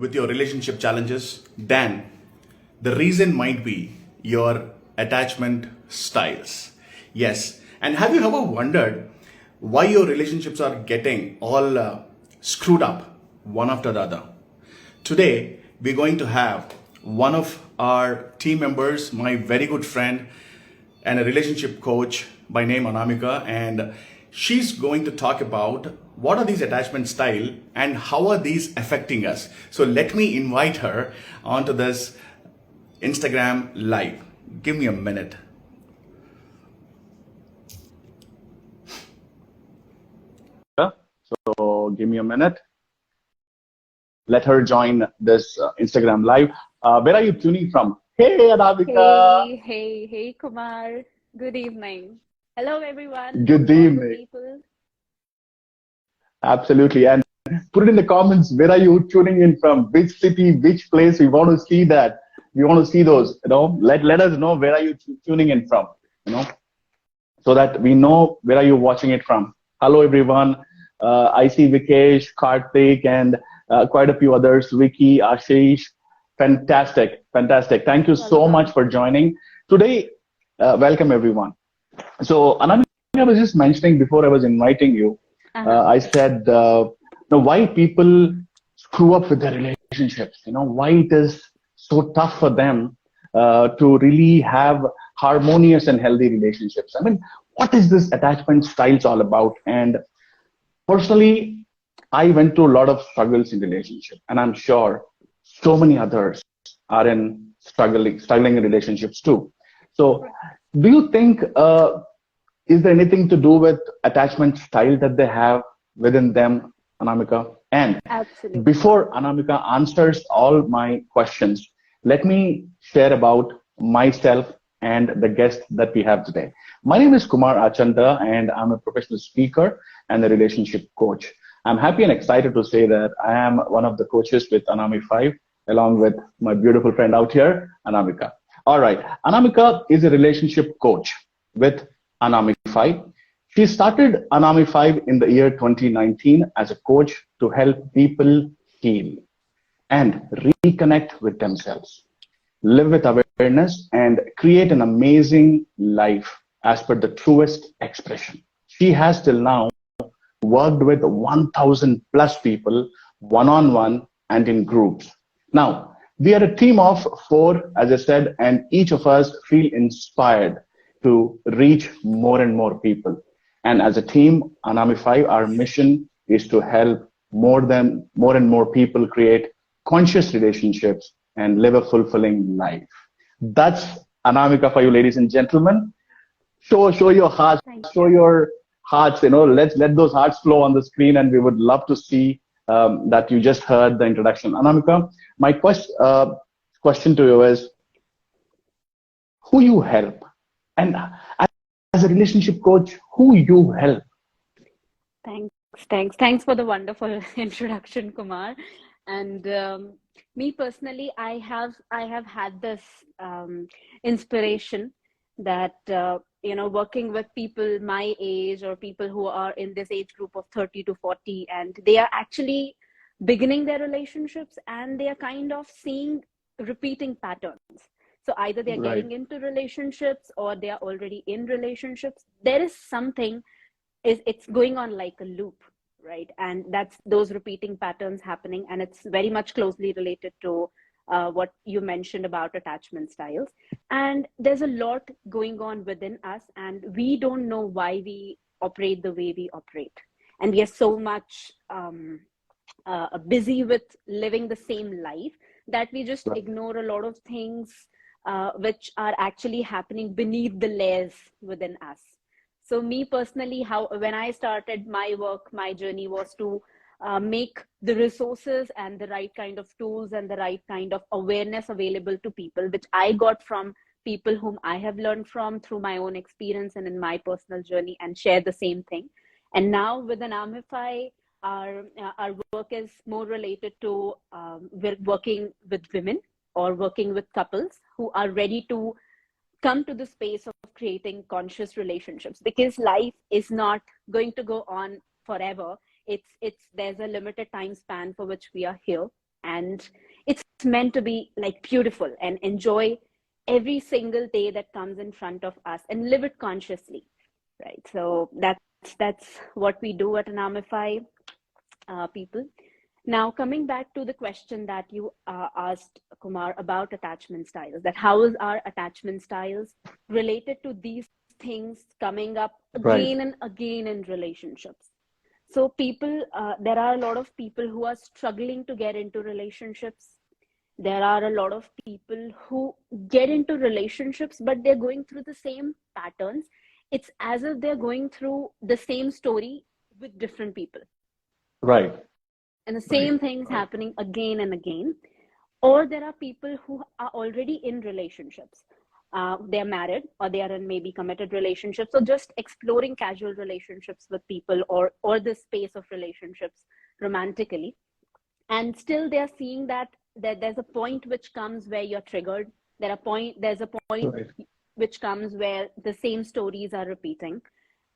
with your relationship challenges, then the reason might be your attachment styles. Yes. And have you ever wondered why your relationships are getting all screwed up one after the other? Today, we're going to have one of our team members, my very good friend and a relationship coach by name Anamika, and she's going to talk about what are these attachment style and how are these affecting us. So let me invite her onto this Instagram live. Give me a minute. So give me a minute. Let her join this Instagram live. Where are you tuning from? Hey, Anamika. Hey, Kumar. Good evening. Hello, everyone. Good evening. People. Absolutely. And put it in the comments, where are you tuning in from? Which city, which place? We want to see that. We want to see those, let us know where are you tuning in from, so that we know where are you watching it from. Hello, everyone. I see Vikesh, Karthik, and quite a few others. Vicky, Ashish. Fantastic. Thank you so much for joining. Today, welcome, everyone. So, Anamika, I was just mentioning before I was inviting you, I said, why people screw up with their relationships, why it is so tough for them to really have harmonious and healthy relationships. I mean, what is this attachment styles all about? And personally, I went through a lot of struggles in relationship, and I'm sure so many others are in struggling in relationships too. So do you think, is there anything to do with attachment style that they have within them, Anamika? And absolutely, before Anamika answers all my questions, let me share about myself and the guest that we have today. My name is Kumar Achanda, and I'm a professional speaker and a relationship coach. I'm happy and excited to say that I am one of the coaches with 𝗖𝗹𝗿𝗵, along with my beautiful friend out here, Anamika. All right, Anamika is a relationship coach with 𝗖𝗹𝗿𝗵. She started 𝗖𝗹𝗿𝗵 in the year 2019 as a coach to help people heal and reconnect with themselves, live with awareness, and create an amazing life as per the truest expression. She has till now worked with 1,000 plus people one-on-one and in groups. Now, we are a team of 4, as I said, and each of us feel inspired to reach more and more people. And as a team, 𝗖𝗹𝗿𝗵, our mission is to help more and more people create conscious relationships and live a fulfilling life. That's Anamika for you, ladies and gentlemen. Show your hearts, show your hearts, let those hearts flow on the screen, and we would love to see that you just heard the introduction. Anamika, my question to you is, who you help? And as a relationship coach, who you help? Thanks for the wonderful introduction, Kumar. And me personally, I have had this inspiration that working with people my age, or people who are in this age group of 30 to 40, and they are actually beginning their relationships, and they are kind of seeing repeating patterns. So either they're getting into relationships, or they are already in relationships. There is something, it's going on like a loop, right? And that's those repeating patterns happening, and it's very much closely related to what you mentioned about attachment styles. And there's a lot going on within us, and we don't know why we operate the way we operate. And we are so much busy with living the same life that we just ignore a lot of things which are actually happening beneath the layers within us. So me personally, when I started my work, my journey was to make the resources and the right kind of tools and the right kind of awareness available to people, which I got from people whom I have learned from through my own experience and in my personal journey, and share the same thing. And now with 𝗖𝗹𝗿𝗵, our work is more related to we're working with women or working with couples who are ready to come to the space of creating conscious relationships, because life is not going to go on forever. There's a limited time span for which we are here. and it's meant to be like beautiful and enjoy every single day that comes in front of us and live it consciously, right? So that's what we do at 𝗕𝗹 people. Now, coming back to the question that you asked, Kumar, about attachment styles, that how is our attachment styles related to these things coming up again and again in relationships? So people, there are a lot of people who are struggling to get into relationships. There are a lot of people who get into relationships, but they're going through the same patterns. It's as if they're going through the same story with different people. Right. And the same things happening again and again. Or there are people who are already in relationships. They're married, or they are in maybe committed relationships. So just exploring casual relationships with people, or the space of relationships romantically. And still they're seeing that there's a point which comes where you're triggered. There's a point which comes where the same stories are repeating.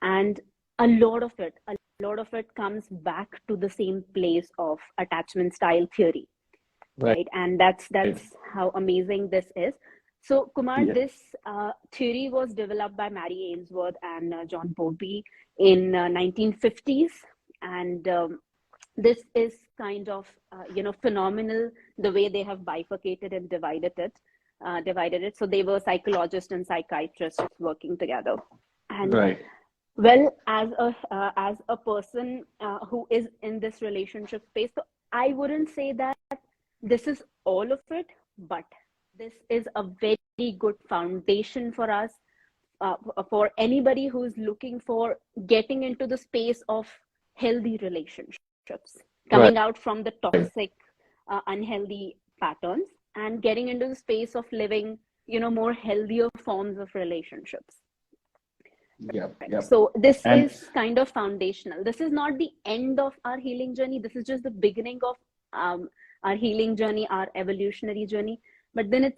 And a lot of it comes back to the same place of attachment style theory, right? And that's how amazing this is. So Kumar, this theory was developed by Mary Ainsworth and John Bowlby in 1950s, and this is kind of phenomenal, the way they have bifurcated and divided it. So they were psychologists and psychiatrists working together. And well, as a person who is in this relationship space, so I wouldn't say that this is all of it, but this is a very good foundation for us, for anybody who's looking for getting into the space of healthy relationships, coming out from the toxic, unhealthy patterns, and getting into the space of living, more healthier forms of relationships. So this is kind of foundational. This is not the end of our healing journey. This is just the beginning of our healing journey, our evolutionary journey. But then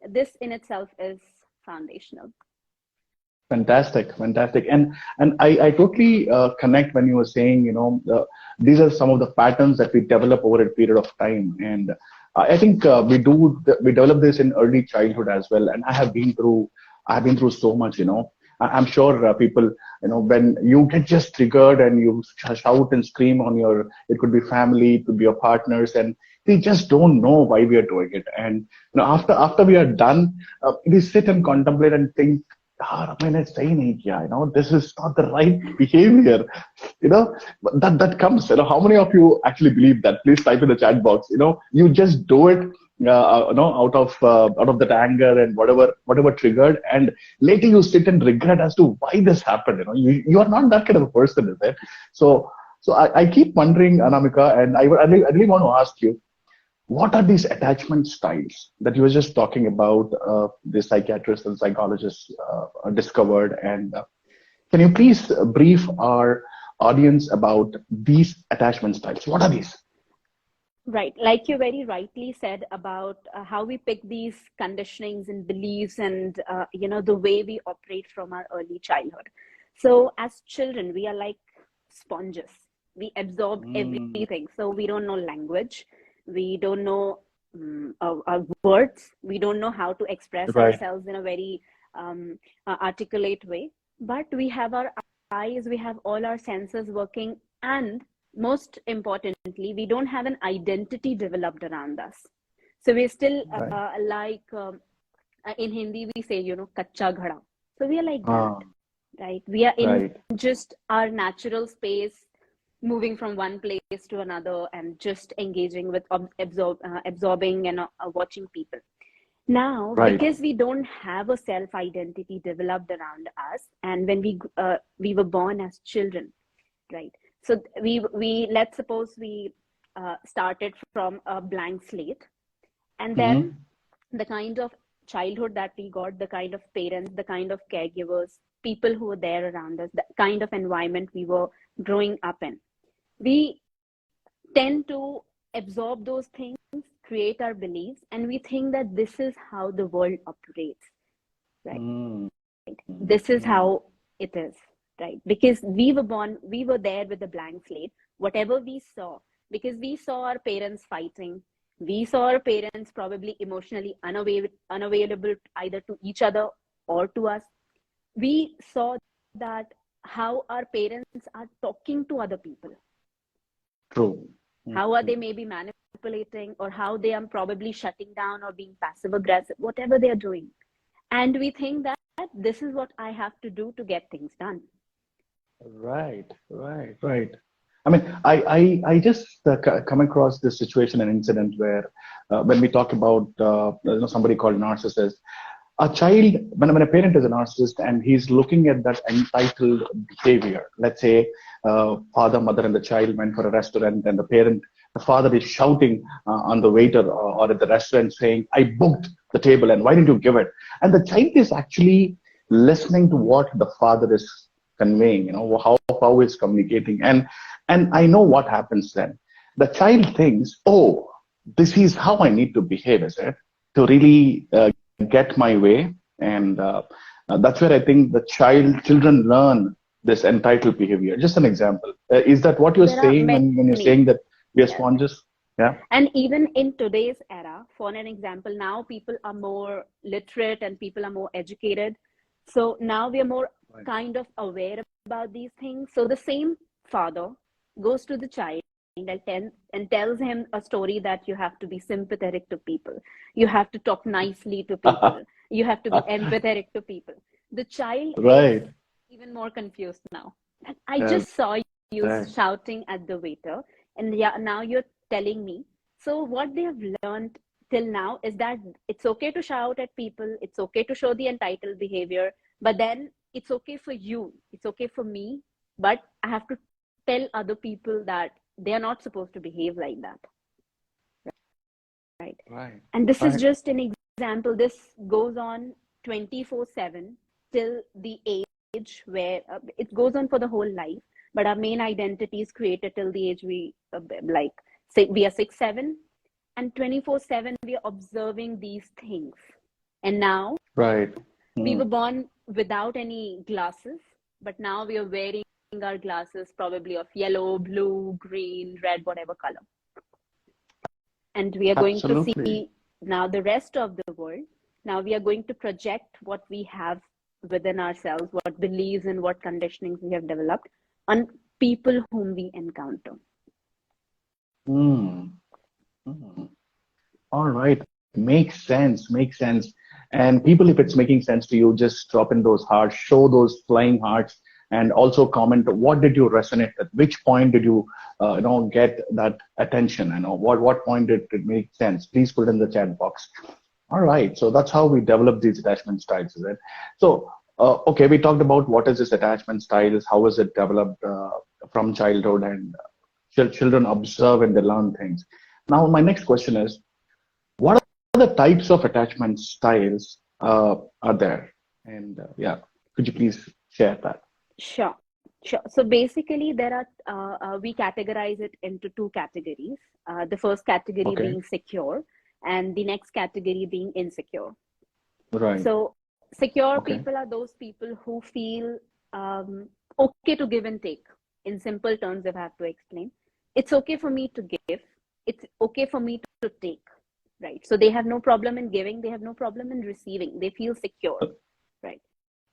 this in itself is foundational. Fantastic. And I totally connect when you were saying, these are some of the patterns that we develop over a period of time. And I think we develop this in early childhood as well. And I've been through so much, I'm sure people, when you get just triggered and you shout and scream on it could be family, it could be your partners, and they just don't know why we are doing it. And after we are done, we sit and contemplate and think, this is not the right behavior. That comes. How many of you actually believe that? Please type in the chat box. You just do it. Out of that anger and whatever triggered, and later you sit and regret as to why this happened. You are not that kind of a person, is it? So I keep wondering, 𝗕𝗹, and I really want to ask you, what are these attachment styles that you were just talking about? The psychiatrists and psychologists discovered, and can you please brief our audience about these attachment styles? What are these? Right. Like you very rightly said about how we pick these conditionings and beliefs and, the way we operate from our early childhood. So as children, we are like sponges. We absorb everything. So we don't know language. We don't know our words. We don't know how to express ourselves in a very articulate way. But we have our eyes, we have all our senses working, and most importantly, we don't have an identity developed around us. So we're still like in Hindi we say, 𝗕𝗏 𝗿𝗺. So we are like that, right? We are in just our natural space, moving from one place to another and just engaging with absorbing and watching people. Now, because we don't have a self-identity developed around us, and when we were born as children, right? So let's suppose we started from a blank slate, and then the kind of childhood that we got, the kind of parents, the kind of caregivers, people who were there around us, the kind of environment we were growing up in, we tend to absorb those things, create our beliefs, and we think that this is how the world operates, right? This is how it is. Right, because we were there with a blank slate. Whatever we saw, because we saw our parents fighting, We saw our parents probably emotionally unavailable either to each other or to us. We saw that how our parents are talking to other people. True. How are they maybe manipulating, or how they are probably shutting down or being passive aggressive, whatever they are doing. And we think that this is what I have to do to get things done. Right. I mean, I just come across this situation, an incident where when we talk about somebody called narcissist, a child, when a parent is a narcissist and he's looking at that entitled behavior, let's say father, mother, and the child went for a restaurant, and the father is shouting on the waiter or at the restaurant saying, I booked the table and why didn't you give it? And the child is actually listening to what the father is conveying, how he's communicating. And I know what happens then. The child thinks, oh, this is how I need to behave, is it? To really get my way. And that's where I think the children learn this entitled behavior. Just an example. Is that what you're saying when you're saying that we are sponges? Yeah. And even in today's era, for an example, now people are more literate and people are more educated. So now we are more kind of aware about these things. So the same father goes to the child and tells him a story that you have to be sympathetic to people. You have to talk nicely to people. You have to be empathetic to people. The child is even more confused now. I just saw you shouting at the waiter, and now you're telling me. So what they have learned till now is that it's okay to shout at people. It's okay to show the entitled behavior, but then it's okay for you. It's okay for me, but I have to tell other people that they are not supposed to behave like that. Right. And this is just an example. This goes on 24/7 till the age where it goes on for the whole life, but our main identity is created till the age we are 6, 7, and 24/7 we are observing these things. And now we were born without any glasses, but now we are wearing our glasses probably of yellow, blue, green, red, whatever color. And we are going to see now the rest of the world. Now we are going to project what we have within ourselves, what beliefs and what conditionings we have developed on people whom we encounter. All right. Makes sense. And people, if it's making sense to you, just drop in those hearts, show those flying hearts, and also comment, what did you resonate with? Which point did you, get that attention? What point did it make sense? Please put it in the chat box. All right. So that's how we develop these attachment styles, is it? So, okay, we talked about what is this attachment styles, how is it developed from childhood, and children observe and they learn things. Now, my next question is, what are the types of attachment styles are there? And could you please share that? Sure. So basically, there are we categorize it into 2 categories. The first category being secure, and the next category being insecure. Right. So secure people are those people who feel okay to give and take. In simple terms, if I have to explain, it's okay for me to give. It's okay for me to take. Right. So they have no problem in giving. They have no problem in receiving. They feel secure.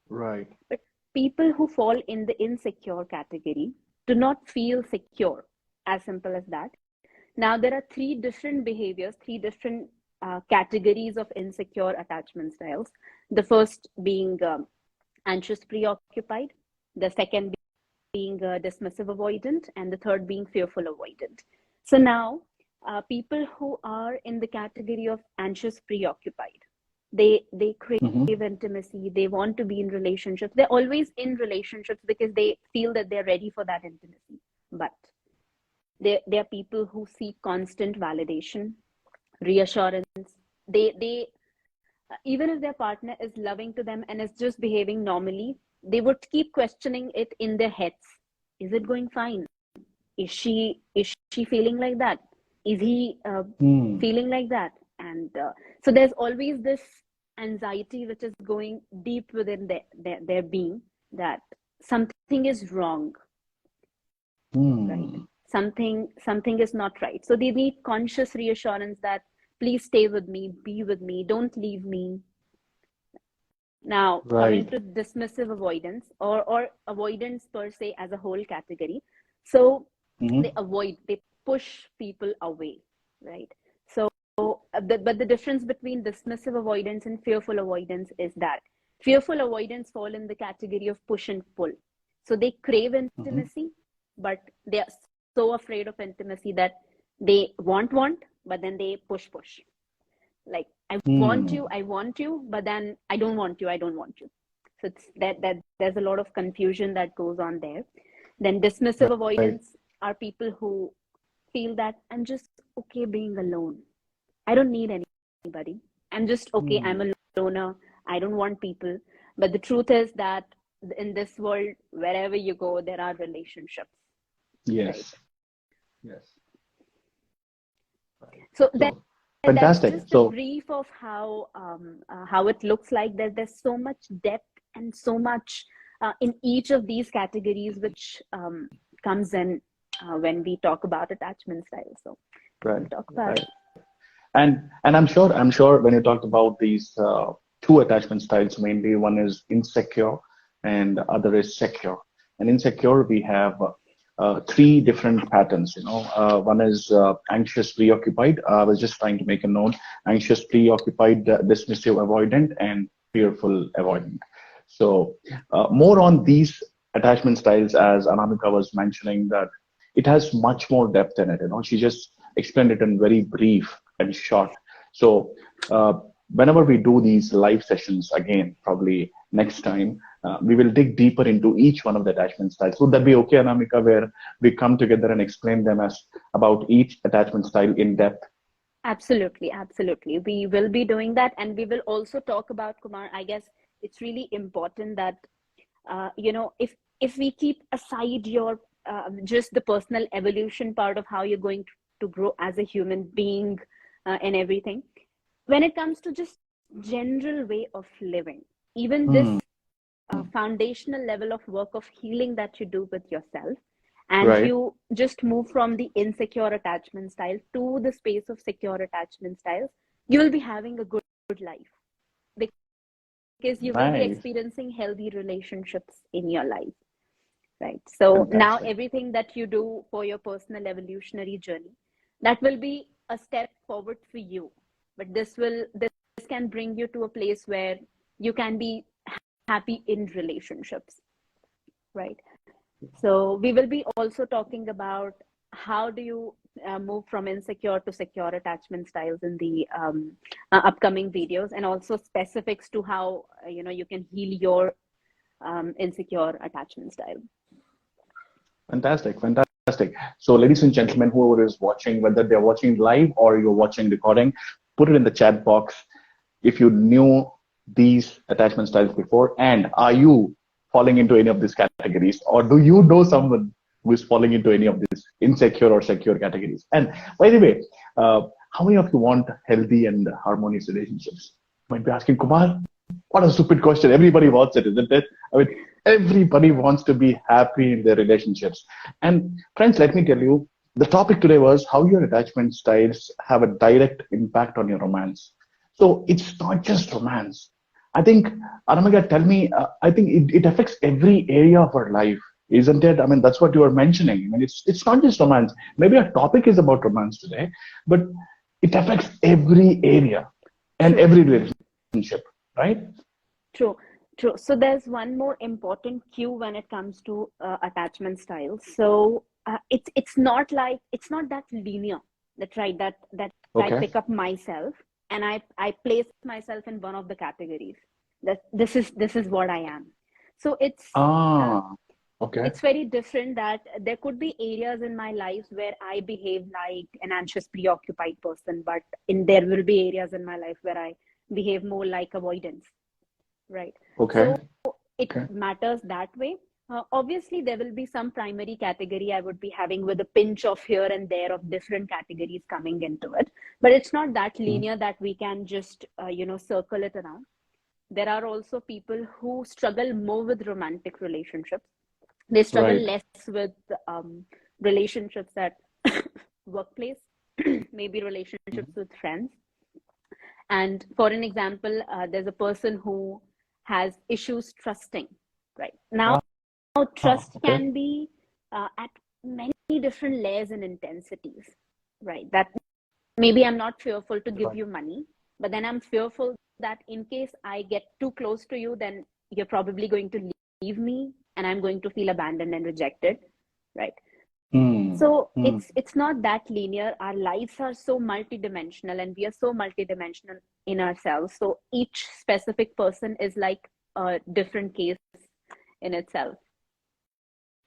Right. But people who fall in the insecure category do not feel secure. As simple as that. Now, there are 3 different behaviors, 3 different categories of insecure attachment styles. The first being anxious preoccupied, the second being dismissive avoidant, and the third being fearful avoidant. So now, people who are in the category of anxious preoccupied, they crave intimacy, they want to be in relationships, they're always in relationships because they feel that they're ready for that intimacy. But there are people who seek constant validation, reassurance. They even if their partner is loving to them and is just behaving normally, they would keep questioning it in their heads. Is it going fine? Is she feeling like that? Is he feeling like that? And so there's always this anxiety which is going deep within their being, that something is wrong. Right. something is not right. So they need conscious reassurance that please stay with me, be with me, don't leave me. Now, coming Right. to dismissive avoidance or avoidance per se as a whole category. So Mm-hmm. they push people away, right? So, but the difference between dismissive avoidance and fearful avoidance is that fearful avoidance fall in the category of push and pull. So they crave Mm-hmm. intimacy, but they are so afraid of intimacy that they want, but then they push. Like, I want Hmm. you, but then I don't want you. So it's that there's a lot of confusion that goes on there. Then dismissive Right. avoidance are people who feel that I'm just okay being alone. I don't need anybody. I'm just okay. I'm Hmm. a loner. I don't want people. But the truth is that in this world, wherever you go, there are relationships, right? Yes. Yes. Right. So So that's fantastic. just a So brief of how it looks like. There's so much depth and so much in each of these categories, which comes in when we talk about attachment style. So right. we'll talk about Right. it. And I'm sure when you talked about these two attachment styles, mainly one is insecure and the other is secure. And insecure, we have three different patterns. One is anxious, preoccupied. I was just trying to make a note: anxious, preoccupied, dismissive, avoidant, and fearful, avoidant. So more on these attachment styles, as Anamika was mentioning, that it has much more depth in it. She just explained it in very brief and short. So whenever we do these live sessions again, probably next time, we will dig deeper into each one of the attachment styles. Would that be okay, Anamika, where we come together and explain them as about each attachment style in depth? Absolutely. We will be doing that, and we will also talk about, Kumar. I guess it's really important that if we keep aside your just the personal evolution part of how you're going to grow as a human being and everything, when it comes to just general way of living, even this Hmm. foundational level of work of healing that you do with yourself, and Right. you just move from the insecure attachment style to the space of secure attachment styles, you will be having a good life, because you will be Nice. experiencing healthy relationships in your life, right? So now Fantastic. everything that you do for your personal evolutionary journey, that will be a step forward for you, but this can bring you to a place where you can be happy in relationships, right? So we will be also talking about how do you move from insecure to secure attachment styles in the upcoming videos, and also specifics to how you can heal your insecure attachment style. Fantastic, fantastic. So, ladies and gentlemen, whoever is watching, whether they're watching live or you're watching recording, put it in the chat box if you knew these attachment styles before, and are you falling into any of these categories, or do you know someone who is falling into any of these insecure or secure categories? And by the way, how many of you want healthy and harmonious relationships? You might be asking, Kumar, what a stupid question. Everybody wants it, isn't it? I mean, everybody wants to be happy in their relationships. And friends, let me tell you, the topic today was how your attachment styles have a direct impact on your romance. So it's not just romance. I think, Aramika, tell me, I think it affects every area of our life, isn't it? I mean, that's what you were mentioning. I mean, it's not just romance. Maybe our topic is about romance today, but it affects every area and True. every relationship, right? True. So there's one more important cue when it comes to attachment styles. So it's not that linear. That right. That I Okay. pick up myself and I place myself in one of the categories. That this is what I am. So uh, Ah, okay. it's very different. That there could be areas in my life where I behave like an anxious, preoccupied person, but there will be areas in my life where I behave more like avoidance. Right. Okay. So it Okay. matters that way. Obviously, there will be some primary category I would be having with a pinch of here and there of different categories coming into it. But it's not that Mm. linear that we can just, circle it around. There are also people who struggle more with romantic relationships. They struggle Right. less with relationships at workplace, maybe relationships with friends. And for an example, there's a person who has issues trusting, right? Now, trust can be at many different layers and intensities, right? That maybe I'm not fearful to give you money, but then I'm fearful that in case I get too close to you, then you're probably going to leave me and I'm going to feel abandoned and rejected, right? So it's not that linear. Our lives are so multidimensional, and we are so multidimensional in ourselves. So each specific person is like a different case in itself.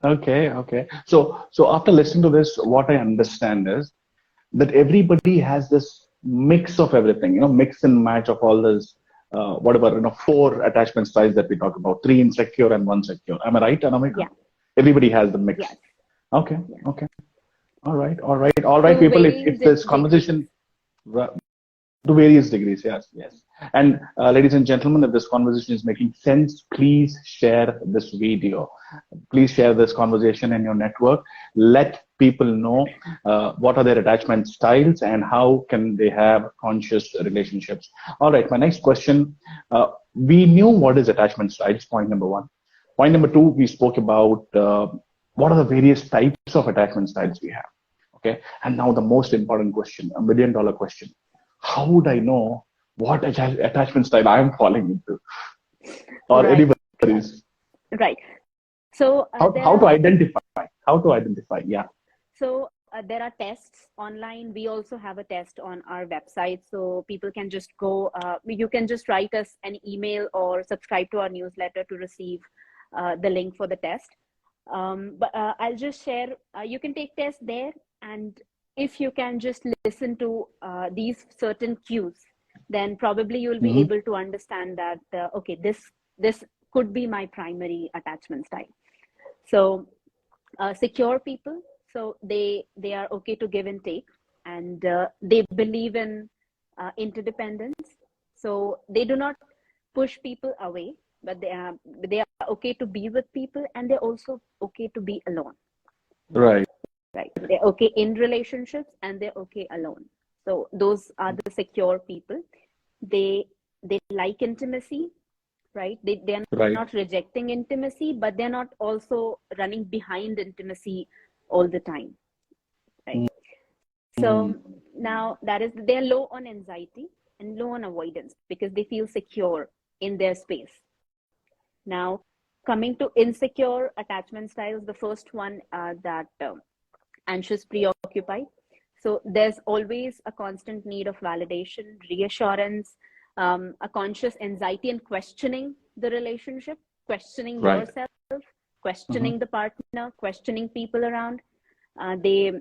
Okay. So after listening to this, what I understand is that everybody has this mix of everything, mix and match of all this, whatever, 4 attachment styles that we talk about, 3 insecure and 1 secure. Am I right, Anamika? Yeah. Everybody has the mix. Yes. Okay. Yeah. Okay. All right, people. If this conversation to various degrees, yes. And ladies and gentlemen, if this conversation is making sense, please share this video. Please share this conversation in your network. Let people know what are their attachment styles and how can they have conscious relationships. All right, my next question. We knew what is attachment styles, point number 1. Point number 2, we spoke about what are the various types of attachment styles we have. Okay, and now the most important question, $1 million question. How would I know what attachment style I am falling into, or anybody's? Right. So how to identify? How to identify? Yeah. So there are tests online. We also have a test on our website, so people can just go. You can just write us an email or subscribe to our newsletter to receive the link for the test. But I'll just share. You can take tests there, and if you can just listen to these certain cues, then probably you'll be able to understand that, okay, this could be my primary attachment style. So secure people, so they are okay to give and take, and they believe in interdependence. So they do not push people away, but they are okay to be with people, and they're also okay to be alone. Right. They're okay in relationships and they're okay alone. So those are the secure people. They like intimacy, right? They're not rejecting intimacy, but they're not also running behind intimacy all the time, right? So now they're low on anxiety and low on avoidance because they feel secure in their space. Now, coming to insecure attachment styles, the first one that anxious, preoccupied. So there's always a constant need of validation, reassurance, a conscious anxiety and questioning the relationship, questioning yourself, questioning the partner, questioning people around. They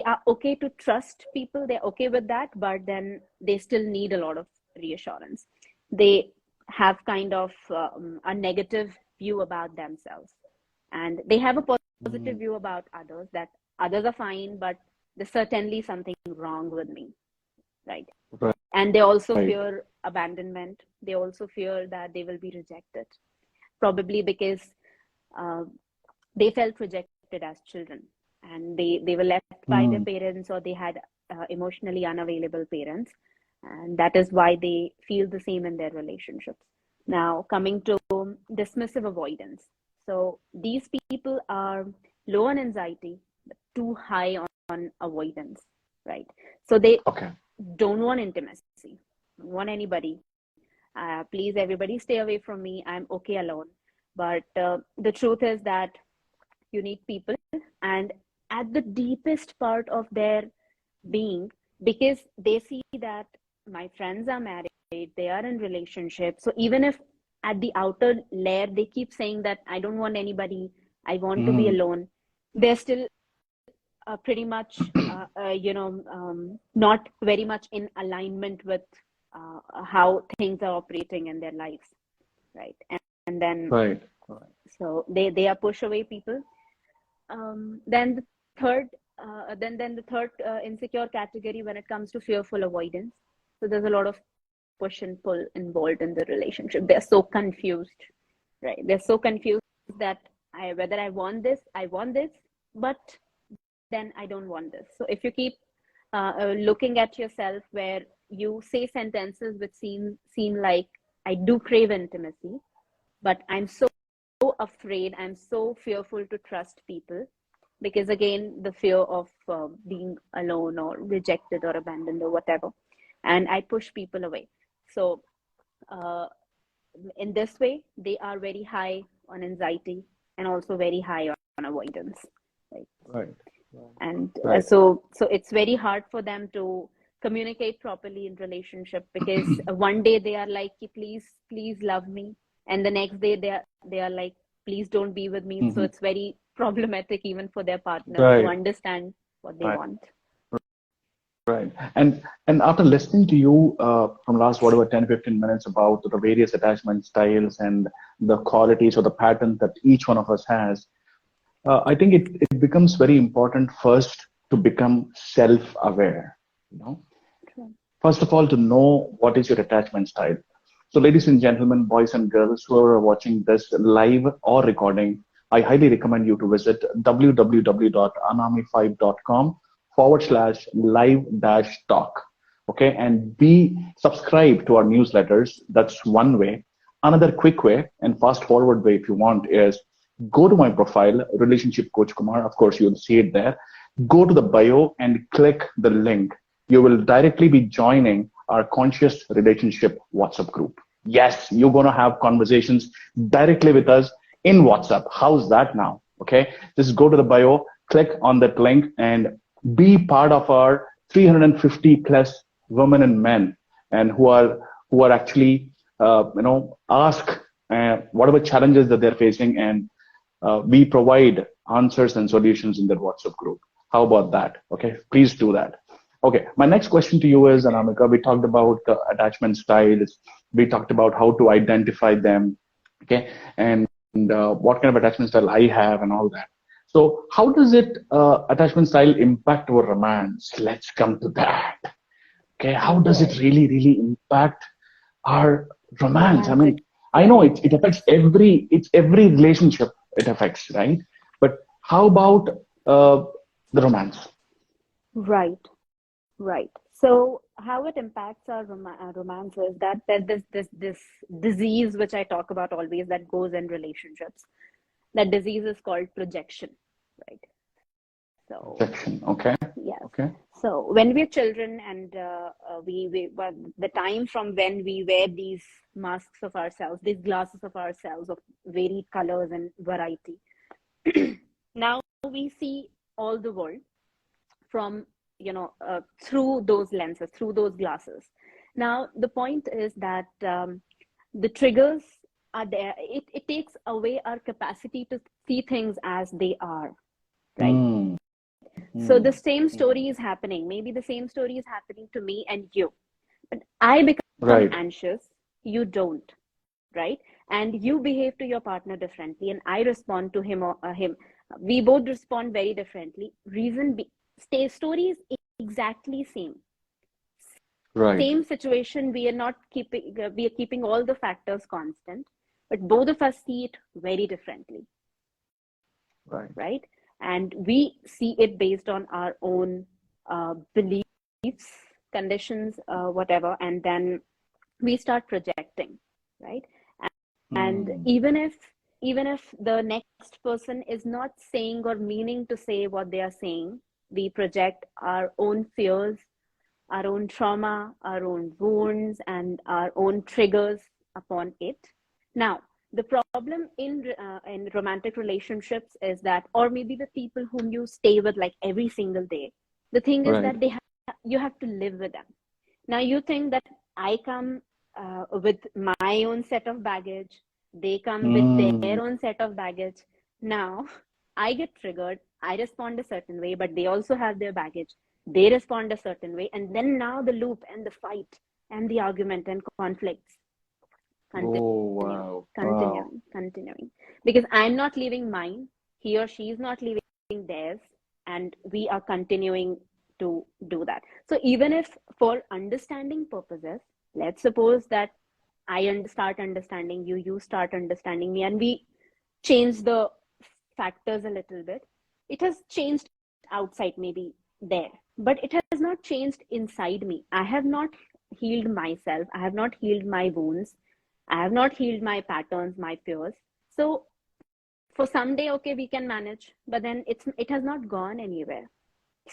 are okay to trust people. They're okay with that, but then they still need a lot of reassurance. They have kind of a negative view about themselves, and they have a positive view about others, that others are fine, but there's certainly something wrong with me, right? And they also fear abandonment. They also fear that they will be rejected, probably because they felt rejected as children, and they were left by their parents, or they had emotionally unavailable parents, and that is why they feel the same in their relationships. Now, coming to dismissive avoidance. So these people are low on anxiety, too high on avoidance, right? So they don't want intimacy, don't want anybody. Please, everybody, stay away from me. I'm okay alone. But the truth is that you need people, and at the deepest part of their being, because they see that my friends are married, they are in relationships. So even if at the outer layer they keep saying that I don't want anybody, I want to be alone, they're still pretty much, not very much in alignment with how things are operating in their lives, right? And then, so they are push away people. Then the third, insecure category when it comes to fearful avoidance. So there's a lot of push and pull involved in the relationship. They're so confused, right? They're so confused that whether I want this, but then I don't want this. So if you keep looking at yourself where you say sentences which seem like, I do crave intimacy, but I'm so afraid, I'm so fearful to trust people, because again, the fear of being alone or rejected or abandoned or whatever, and I push people away. So in this way, they are very high on anxiety and also very high on avoidance. Right. And Right. so it's very hard for them to communicate properly in relationship, because one day they are like, please love me, and the next day they are like, please don't be with me. So it's very problematic even for their partners to understand what they want. Right. And after listening to you from last, whatever, 10-15 minutes about the various attachment styles and the qualities or the patterns that each one of us has, I think it becomes very important first to become self-aware. First of all, to know what is your attachment style. So ladies and gentlemen, boys and girls who are watching this live or recording, I highly recommend you to visit www.anami5.com/live-talk. Okay, and be subscribed to our newsletters. That's one way. Another quick way and fast forward way, if you want, is go to my profile, Relationship Coach Kumar. Of course, you'll see it there. Go to the bio and click the link. You will directly be joining our Conscious Relationship WhatsApp group. Yes, you're going to have conversations directly with us in WhatsApp. How's that now? Okay, just go to the bio, click on that link, and be part of our 350 plus women and men, and who are actually ask whatever challenges that they're facing, and we provide answers and solutions in that WhatsApp group. How about that? Okay, please do that. Okay, my next question to you is, Anamika, we talked about the attachment styles. We talked about how to identify them. Okay, and what kind of attachment style I have and all that. So how does attachment style impact our romance? Let's come to that. Okay, how does it really impact our romance? I mean, I know it affects every relationship it affects, right? But how about the romance? Right. So how it impacts our romance is that there's this disease which I talk about always that goes in relationships. That disease is called projection, right? So projection, okay. Yes. Okay. So when we're children, and the time from when we wear these masks of ourselves, these glasses of ourselves of varied colors and variety, now we see all the world from through those lenses, through those glasses. Now the point is that the triggers are there. It takes away our capacity to see things as they are, right? So the same story is happening. Maybe the same story is happening to me and you, but I become anxious, you don't, right? And you behave to your partner differently, and I respond to him or him. We both respond very differently. Story is exactly same. Right. Same situation. We are keeping all the factors constant, but both of us see it very differently. Right? And we see it based on our own beliefs, conditions, whatever, and then we start projecting, right? And even if the next person is not saying or meaning to say what they are saying, we project our own fears, our own trauma, our own wounds, and our own triggers upon it. Now, the problem in romantic relationships is that, or maybe the people whom you stay with like every single day, the thing is that you have to live with them. Now you think that I come with my own set of baggage, they come with their own set of baggage. Now I get triggered, I respond a certain way, but they also have their baggage, they respond a certain way, and then now the loop and the fight and the argument and conflicts continuing, because I'm not leaving mine, he or she is not leaving theirs, and we are continuing to do that. So even if for understanding purposes, let's suppose that I start understanding you, you start understanding me, and we change the factors a little bit, it has changed outside, maybe there, but it has not changed inside me. I have not healed myself. I have not healed my wounds. I have not healed my patterns, my fears. So for someday, okay, we can manage, but then it has not gone anywhere.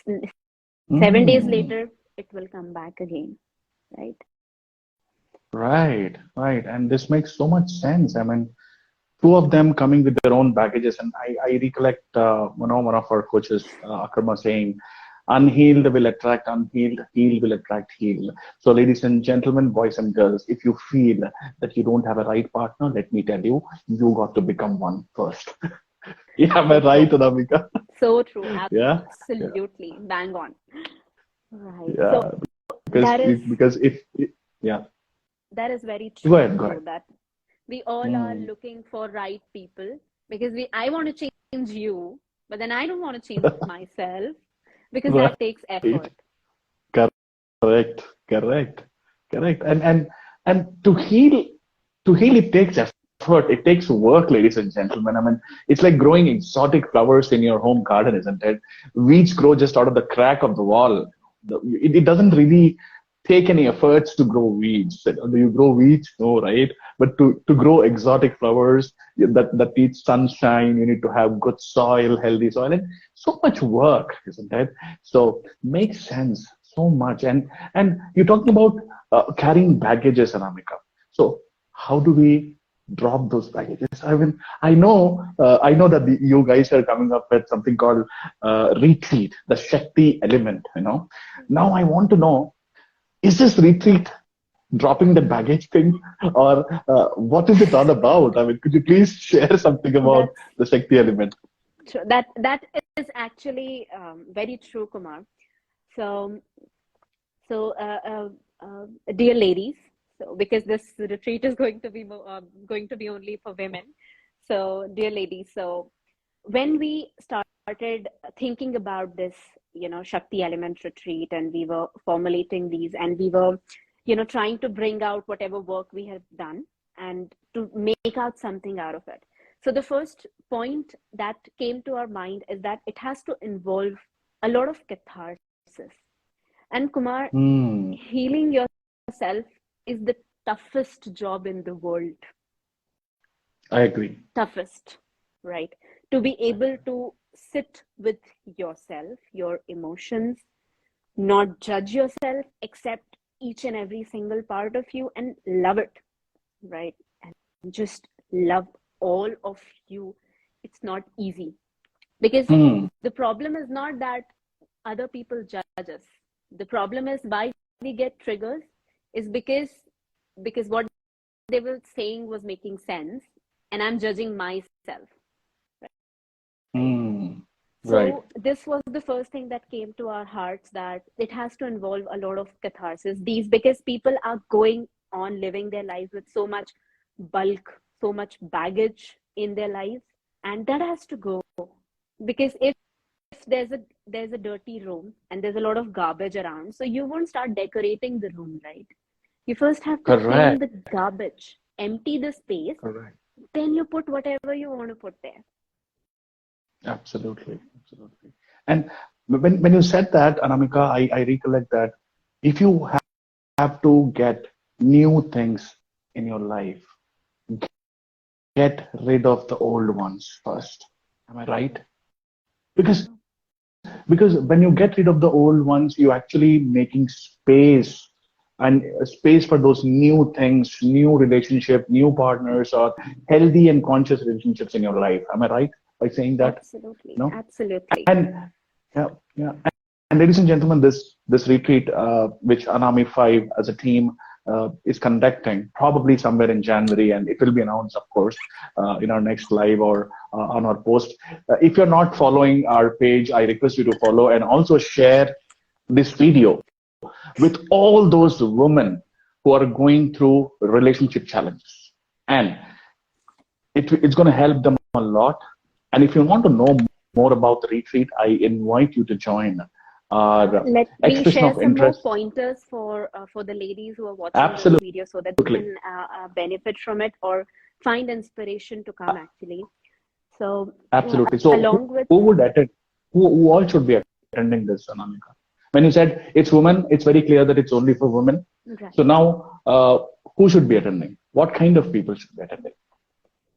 7 days later, it will come back again, right? Right, right. And this makes so much sense. I mean, two of them coming with their own baggages. And I recollect, one of our coaches, Akarma, saying, unhealed will attract unhealed, healed will attract healed. So, ladies and gentlemen, boys and girls, if you feel that you don't have a right partner, let me tell you, you got to become one first. Yeah, am I right, Anamika? So true. Yeah. Absolutely. Bang on. Right. Yeah. So that is very true. Go ahead. That we all are looking for right people, because I want to change you, but then I don't want to change myself, because that takes effort. Correct. And to heal it takes effort. It takes work, ladies and gentlemen. I mean, it's like growing exotic flowers in your home garden, isn't it? Weeds grow just out of the crack of the wall. It doesn't really take any efforts to grow weeds. Do you grow weeds? No, right? But to grow exotic flowers that need sunshine, you need to have good soil, healthy soil, and so much work, isn't it? So makes sense so much. And you're talking about carrying baggages, Anamika. So how do we drop those baggages? I mean, I know that you guys are coming up with something called retreat, the Shakti element. Now I want to know, is this retreat dropping the baggage thing, or what is it all about? I mean, could you please share something about the Shakti element? Sure. That is actually very true, Kumar. So dear ladies, so because this retreat is going to be only for women, so dear ladies, so when we started thinking about this, Shakti element retreat, and we were formulating these, and we were, trying to bring out whatever work we have done and to make out something out of it. So the first point that came to our mind is that it has to involve a lot of catharsis. And Kumar, healing yourself is the toughest job in the world. I agree. Toughest, right? To be able to sit with yourself, your emotions, not judge yourself, accept each and every single part of you and love it, right? And just love all of you. It's not easy, because the problem is not that other people judge us. The problem is why we get triggers is because what they were saying was making sense, and I'm judging myself. So this was the first thing that came to our hearts, that it has to involve a lot of catharsis. Because people are going on living their lives with so much bulk, so much baggage in their lives, and that has to go. Because if there's a dirty room and there's a lot of garbage around, so you won't start decorating the room, right? You first have to clean the garbage, empty the space, then you put whatever you want to put there. Absolutely. And when you said that, Anamika, I recollect that if you have to get new things in your life, get rid of the old ones first. Am I right? Because when you get rid of the old ones, you're actually making space for those new things, new relationship, new partners, or healthy and conscious relationships in your life. Am I right by saying that? Absolutely. No? Absolutely. And and ladies and gentlemen, this retreat, which Anami 5 as a team is conducting, probably somewhere in January, and it will be announced, of course, in our next live or on our post. If you're not following our page, I request you to follow and also share this video with all those women who are going through relationship challenges, and it's going to help them a lot. And if you want to know more about the retreat, I invite you to join our Let me share some interest. more pointers for the ladies who are watching this video, so that they can benefit from it or find inspiration to come, actually. So absolutely. So along with who would attend? who all should be attending this, Anamika? When you said it's women, it's very clear that it's only for women. Right. So now, who should be attending? What kind of people should be attending?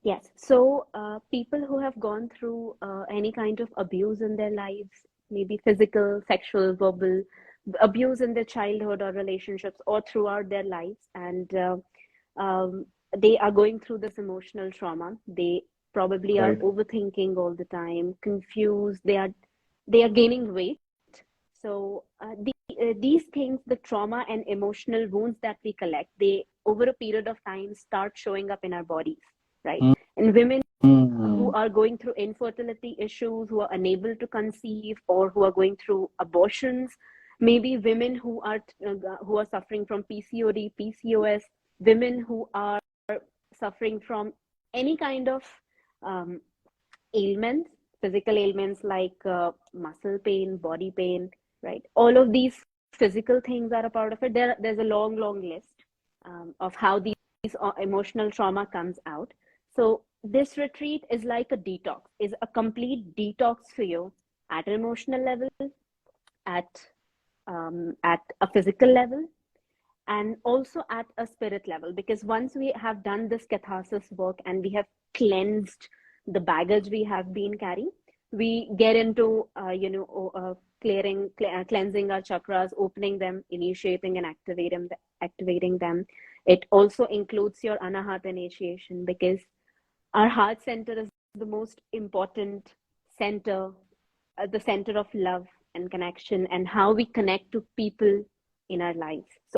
Yes. So people who have gone through any kind of abuse in their lives, maybe physical, sexual, verbal abuse in their childhood or relationships or throughout their lives, and um, they are going through this emotional trauma. They probably are Right. overthinking all the time, confused. They are gaining weight. So these things, the trauma and emotional wounds that we collect, they over a period of time start showing up in our bodies, right? And women who Mm. are going through infertility issues, who are unable to conceive, or who are going through abortions, maybe women who are suffering from PCOD, PCOS, women who are suffering from any kind of um, ailments, physical ailments like muscle pain, body pain, right? All of these physical things are a part of it. There's a long list of how these emotional trauma comes out. So this retreat is like a detox, is a complete detox for you at an emotional level, at a physical level, and also at a spirit level. Because once we have done this catharsis work and we have cleansed the baggage we have been carrying, we get into cleansing our chakras, opening them, initiating and activating them. It also includes your anahata initiation, because our heart center is the most important center, the center of love and connection, and how we connect to people in our lives. So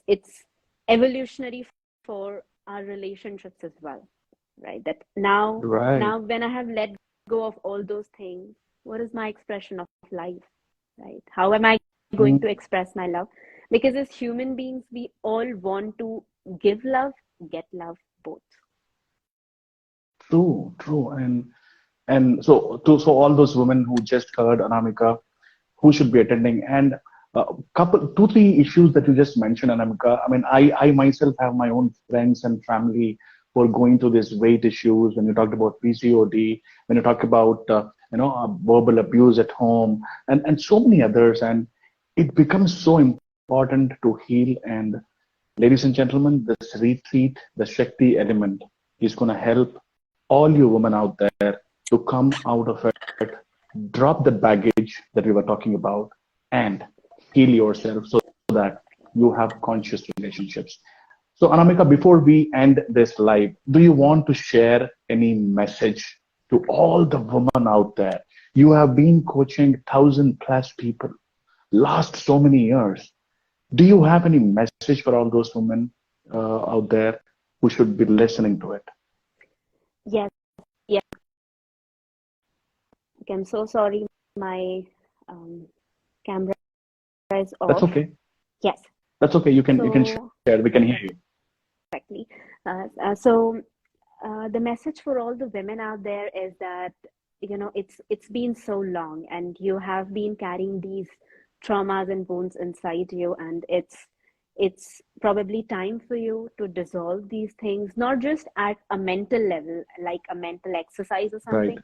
it's evolutionary for our relationships as well, right? That now Right. when I have let go of all those things, what is my expression of life, right? How am I going to Mm. express my love? Because as human beings, we all want to give love, get love, both. True, true. And so all those women who just heard, Anamika, who should be attending, and couple two three issues that you just mentioned, Anamika. I mean, I myself have my own friends and family who are going through these weight issues. When you talked about PCOD, when you talk about verbal abuse at home, and so many others, and it becomes so important to heal. And ladies and gentlemen, this retreat, the Shakti element, is going to help all you women out there to come out of it, drop the baggage that we were talking about, and heal yourself so that you have conscious relationships. So, Anamika, before we end this live, do you want to share any message to all the women out there? You have been coaching 1,000+ people last so many years. Do you have any message for all those women out there who should be listening to it? Yes, yes. Okay, I'm so sorry. My um, camera is That's off. okay. Yes. That's okay. You can So share. We can hear you. exactly. So the message for all the women out there is that it's been so long, and you have been carrying these traumas and wounds inside you, and it's probably time for you to dissolve these things, not just at a mental level, like a mental exercise or Right. something,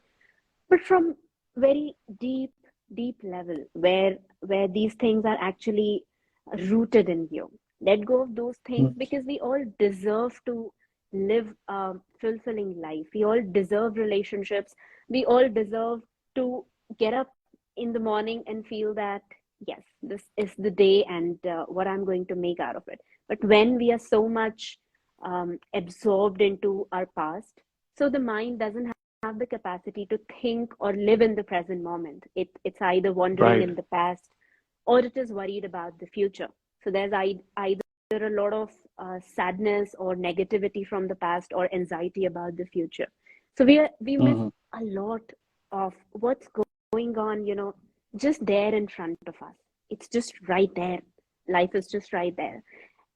but from very deep level, where these things are actually rooted in you. Let go of those things, Mm. because we all deserve to live a fulfilling life. We all deserve relationships. We all deserve to get up in the morning and feel that yes, this is the day, and what I'm going to make out of it. But when we are so much absorbed into our past, so the mind doesn't have the capacity to think or live in the present moment. It's either wandering Right. in the past, or it is worried about the future. So there's either a lot of sadness or negativity from the past, or anxiety about the future. So we miss Hmm. a lot of what's going on, just there in front of us. It's just right there. Life is just right there.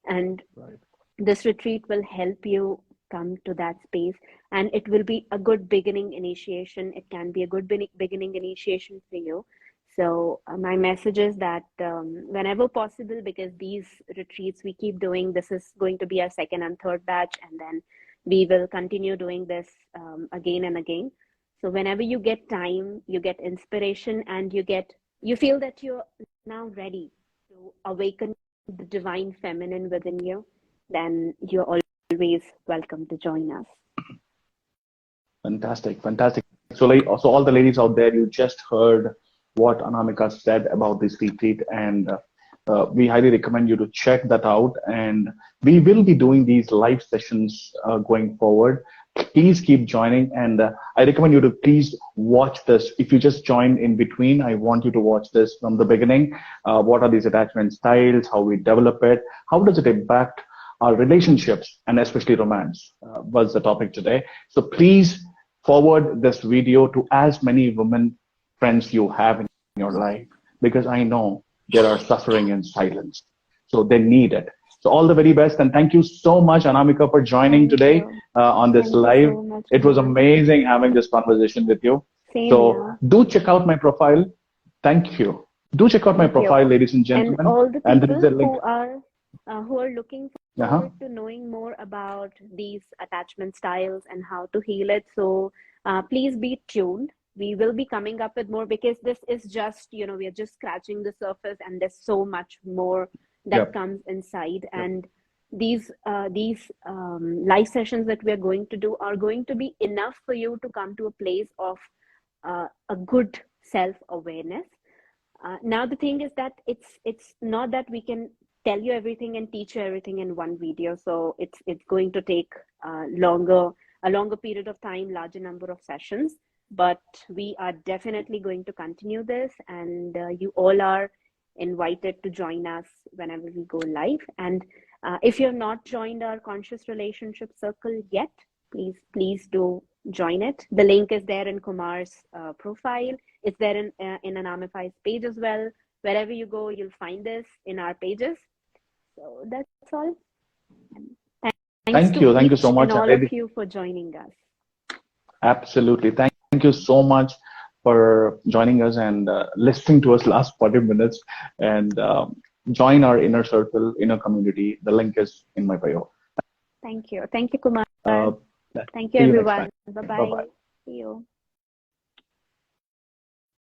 And Right. this retreat will help you come to that space, and it will be a good beginning initiation. It can be a good beginning initiation for you. So my message is that whenever possible, because these retreats we keep doing, this is going to be our second and third batch, and then we will continue doing this again and again. So whenever you get time, you get inspiration, and you feel that you're now ready to awaken the divine feminine within you, then you're always welcome to join us. Fantastic, fantastic. So, so all the ladies out there, you just heard what Anamika said about this retreat, and we highly recommend you to check that out. And we will be doing these live sessions going forward. Please keep joining, and I recommend you to please watch this. If you just join in between, I want you to watch this from the beginning. What are these attachment styles? How we develop it? How does it impact our relationships, and especially romance? Was the topic today. So please forward this video to as many women friends you have in your life, because I know they are suffering in silence. So they need it. So all the very best, and thank you so much, Anamika, for joining today on this live. So it was amazing having this conversation with you. So do check out my profile. Thank you. Do check out my profile, ladies and gentlemen. And all the people who are looking forward to knowing more about these attachment styles and how to heal it. So please be tuned. We will be coming up with more, because this is just, we are just scratching the surface, and there's so much more that comes inside. And these live sessions that we're going to do are going to be enough for you to come to a place of a good self-awareness. Now the thing is that it's not that we can tell you everything and teach you everything in one video. So it's going to take a longer period of time, larger number of sessions. But we are definitely going to continue this, and you all are invited to join us whenever we go live. And if you're not joined our Conscious Relationship Circle yet, please do join it. The link is there in Kumar's profile. It's there in Anamika's page as well. Wherever you go, you'll find this in our pages. So that's all. Thank you so much, and all of you, for joining us. Absolutely. Thank you so much for joining us and listening to us last 40 minutes. And join our inner circle, inner community. The link is in my bio. Thank you. Thank you, Kumar. Thank you, everyone. Bye-bye. See you.